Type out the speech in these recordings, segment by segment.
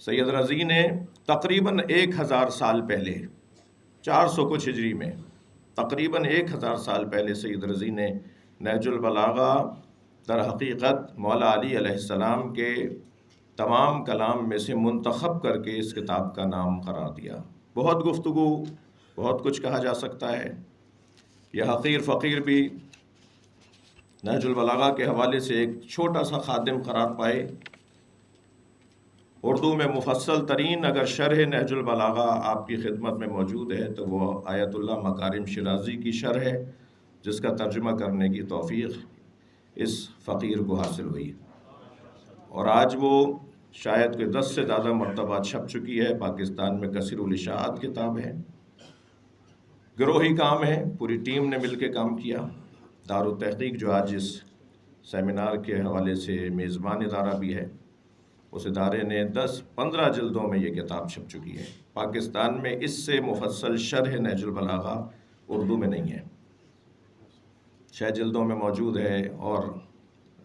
سید رضی نے تقریباً 1000 سال پہلے 400 کچھ ہجری میں تقریباً 1000 سال پہلے سید رضی نے نہج البلاغہ در حقیقت مولا علی علیہ السلام کے تمام کلام میں سے منتخب کر کے اس کتاب کا نام قرار دیا۔ بہت گفتگو، بہت کچھ کہا جا سکتا ہے۔ یہ حقیر فقیر بھی نہج البلاغہ کے حوالے سے ایک چھوٹا سا خادم قرار پائے۔ اردو میں مفصل ترین اگر شرح نہج البلاغہ آپ کی خدمت میں موجود ہے تو وہ آیت اللہ مکارم شیرازی کی شرح ہے، جس کا ترجمہ کرنے کی توفیق اس فقیر کو حاصل ہوئی، اور آج وہ شاید کہ 10 سے زیادہ مرتبہ چھپ چکی ہے۔ پاکستان میں کثیر الاشاعت کتاب ہے، گروہی کام ہے، پوری ٹیم نے مل کے کام کیا۔ دارالتحقیق جو آج اس سیمینار کے حوالے سے میزبان ادارہ بھی ہے، اس ادارے نے 10-15 جلدوں میں یہ کتاب چھپ چکی ہے۔ پاکستان میں اس سے مفصل شرح نہج البلاغہ اردو میں نہیں ہے، 6 جلدوں میں موجود ہے اور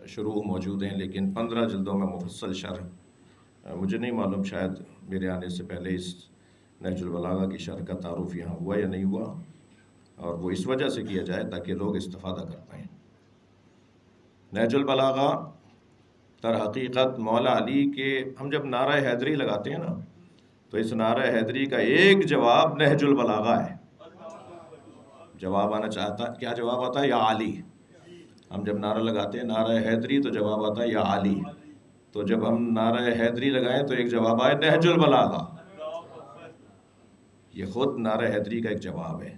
شروع موجود ہیں، لیکن 15 جلدوں میں مفصل شرح مجھے نہیں معلوم، شاید میرے آنے سے پہلے اس نہج البلاغہ کی شرح کا تعارف یہاں ہوا یا نہیں ہوا، اور وہ اس وجہ سے کیا جائے تاکہ لوگ استفادہ کر پائیں۔ نہج البلاغہ در حقیقت مولا علی کے، ہم جب نعرہ حیدری لگاتے ہیں نا تو اس نعرہ حیدری کا ایک جواب نہج البلاغہ ہے۔ جواب آنا چاہتا، کیا جواب آتا ہے؟ یا علی۔ ہم جب نعرہ لگاتے ہیں نعرہ حیدری تو جواب آتا ہے یا علی، تو جب ہم نعرہ حیدری لگائیں تو ایک جواب آئے نہج البلاغہ۔ یہ خود نعرہ حیدری کا ایک جواب ہے۔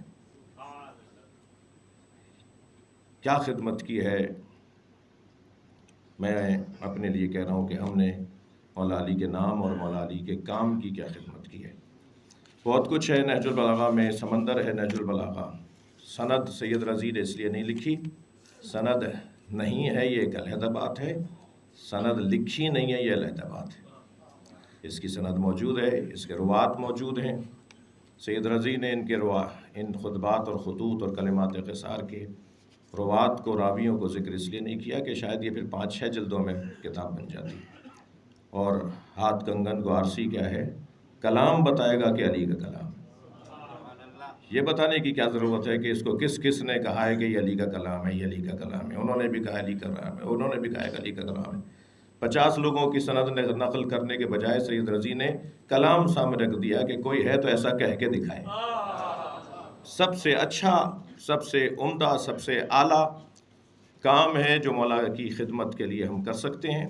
کیا خدمت کی ہے، میں اپنے لیے کہہ رہا ہوں کہ ہم نے مولا علی کے نام اور مولا علی کے کام کی کیا خدمت کی ہے۔ بہت کچھ ہے نہج البلاغہ میں، سمندر ہے نہج البلاغہ۔ سند سید رضی نے اس لیے نہیں لکھی، سند نہیں ہے یہ ایک علیحدہ بات ہے، سند لکھی نہیں ہے یہ علیحدہ بات ہے۔ اس کی سند موجود ہے، اس کے روات موجود ہیں۔ سید رضی نے ان خطبات اور خطوط اور کلمات قصار کے روات کو، راویوں کو ذکر اس لیے نہیں کیا کہ شاید یہ پھر 5-6 جلدوں میں کتاب بن جاتی۔ اور ہاتھ کنگن کو عارسی کیا ہے، کلام بتائے گا کہ علی کا کلام۔ یہ بتانے کی کیا ضرورت ہے کہ اس کو کس کس نے کہا ہے کہ یہ علی کا کلام ہے، یہ علی کا کلام ہے، انہوں نے بھی کہا علی کا کلام ہے، انہوں نے بھی کہا کہ علی کا کلام ہے۔ 50 لوگوں کی سند نقل کرنے کے بجائے سید رضی نے کلام سامنے رکھ دیا کہ کوئی ہے تو ایسا کہہ کے دکھائے۔ سب سے اچھا، سب سے عمدہ، سب سے اعلیٰ کام ہے جو مولا کی خدمت کے لیے ہم کر سکتے ہیں،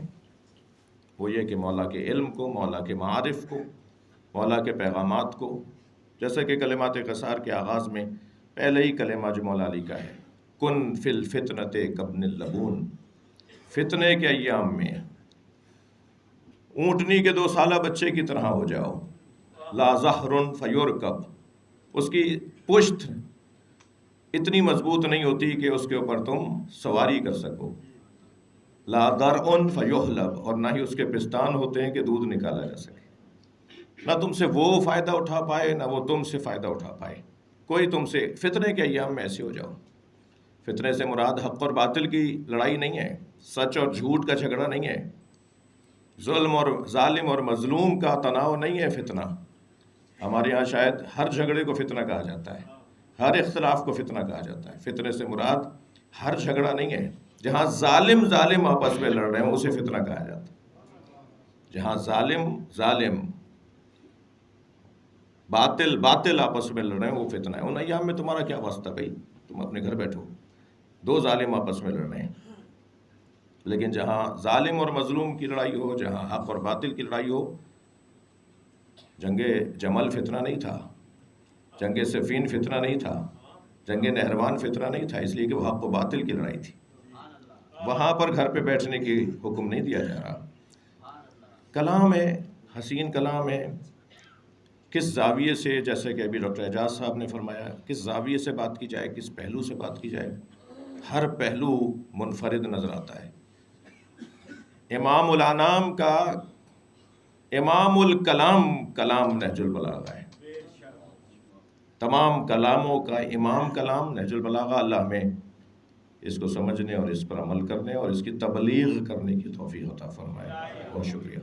وہ یہ کہ مولا کے علم کو، مولا کے معارف کو، مولا کے پیغامات کو، جیسا کہ کلمات قصار کے آغاز میں پہلے ہی کلمہ جو مولا علی کا ہے، کن فی الفتنۃ کابن اللبون، فتنے کے ایام میں اونٹنی کے 2 سالہ بچے کی طرح ہو جاؤ، لا ظہر فیرکب، اس کی پشت اتنی مضبوط نہیں ہوتی کہ اس کے اوپر تم سواری کر سکو، لا درع فیحلب، اور نہ ہی اس کے پستان ہوتے ہیں کہ دودھ نکالا جا سکے، نہ تم سے وہ فائدہ اٹھا پائے نہ وہ تم سے فائدہ اٹھا پائے، کوئی تم سے، فتنے کے ایام میں ایسے ہو جاؤ۔ فتنے سے مراد حق اور باطل کی لڑائی نہیں ہے، سچ اور جھوٹ کا جھگڑا نہیں ہے، ظلم اور ظالم اور مظلوم کا تناؤ نہیں ہے فتنہ۔ ہمارے ہاں شاید ہر جھگڑے کو فتنہ کہا جاتا ہے، ہر اختلاف کو فتنہ کہا جاتا ہے۔ فتنے سے مراد ہر جھگڑا نہیں ہے، جہاں ظالم آپس میں لڑ رہے ہیں اسے فتنہ کہا جاتا ہے، جہاں ظالم باطل آپس میں لڑ رہے ہیں وہ فتنہ ہے۔ ان ایام میں تمہارا کیا واسطہ بھائی، تم اپنے گھر بیٹھو، 2 ظالم آپس میں لڑ رہے ہیں۔ لیکن جہاں ظالم اور مظلوم کی لڑائی ہو، جہاں حق اور باطل کی لڑائی ہو، جنگ جمل فتنہ نہیں تھا، جنگ صفین فتنہ نہیں تھا، جنگ نہروان فتنہ نہیں تھا، اس لیے کہ وہ حق و باطل کی لڑائی تھی۔ وہاں پر گھر پہ بیٹھنے کی حکم نہیں دیا جا رہا۔ کلام ہے، حسین کلام ہے، کس زاویے سے، جیسے کہ ابھی ڈاکٹر اعجاز صاحب نے فرمایا، کس زاویے سے بات کی جائے، کس پہلو سے بات کی جائے، ہر پہلو منفرد نظر آتا ہے۔ امام الانام کا امام الکلام کلام نہج البلاغہ ہے، تمام کلاموں کا امام کلام نہج البلاغہ۔ اللہ ہمیں اس کو سمجھنے اور اس پر عمل کرنے اور اس کی تبلیغ کرنے کی توفیق عطا فرمائے۔ بہت شکریہ۔